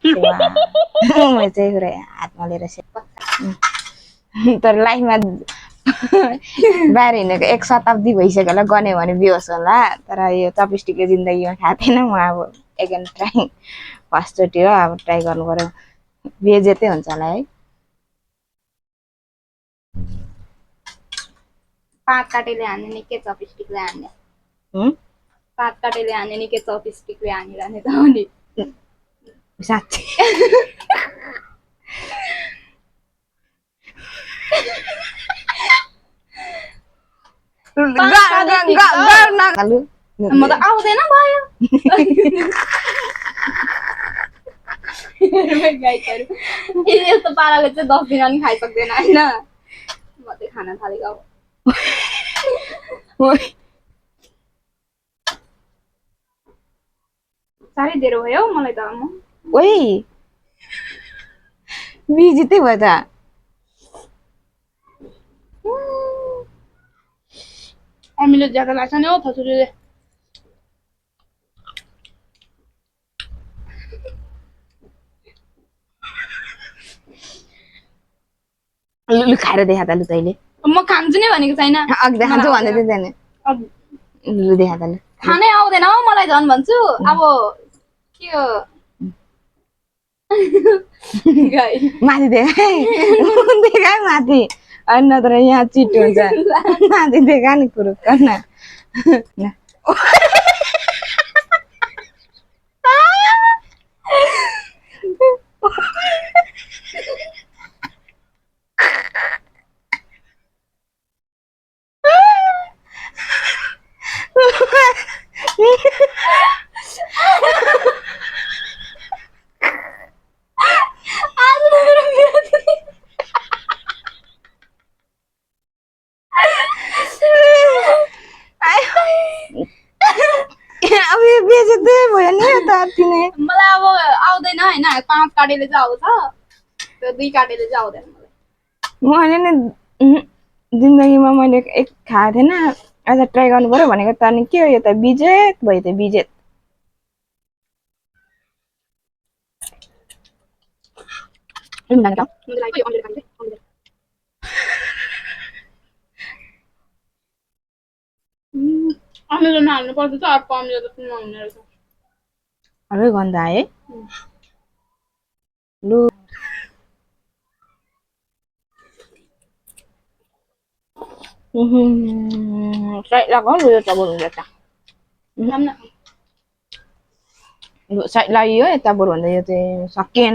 सेवा म चाहिँ पुरै हातमा लिएर तर लाइफमा बाहिर हिँडेको 1 शताब्दी भइसक्यो होला गन्यो भने बेहोस होला तर यो चपस्टिकले जिन्दगीमा खाएको थिएन म अब एगेन ट्राई फर्स्टचोटि हो अब ट्राई गर्नु पर्यो बेजेतै हुन्छ होला है पात काटेले हान्ने नि के चपस्टिकले हान्ने पात काटेले हान्ने नि के चपस्टिकले हानिरहने त हो नि साँच्चै म त आउँदैन भयो यस्तो पाराले चाहिँ 10 दिन पनि खाइसक्दैन होइन म चाहिँ खान थालेको अब साह्रै धेरै भयो मलाई त ओइ बिजितै भयो त अमिलो ज्यादा लाग्छ नि हौ थचुरीले लु खाएर देखा त लु तैँले म खान्छु नि भनेको छैन अघि देखाउँछु भन्दै थियो त्यहाँ लु देखा त लु खानै आउँदैन हौ मलाई झन् भन्छु अब के हो माथि देखा देखा माथि अनि नत्र यहाँ चिट हुन्छ माथि देखा नि कुरो गर्न अब यो बेजेतै भयो नि त तिमी मलाई अब आउँदैन हैन 5 काटेले चाहिँ आउँछ त्यो 2 काटेले चाहिँ आउँदैन मैले नि जिन्दगीमा मैले एक खाएको थिएन आज ट्राई गर्नु पर्यो भनेको त अनि के हो यो त बिजेत भयो त बिजेत अमिलो नहाल्नु पर्छ त अर्को अमिलो त नहुने रहेछ अरे गन्ध आए लु साइड लगाऊ लु यता बरु यता लु साइड लाग्यो यता बरु भन्दा यो चाहिँ सकिएन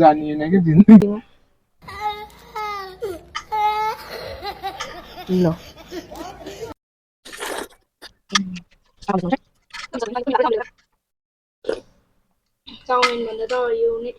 जानिएन कि जिन्दगीमा ल चाउमिन भन्दा त यो नै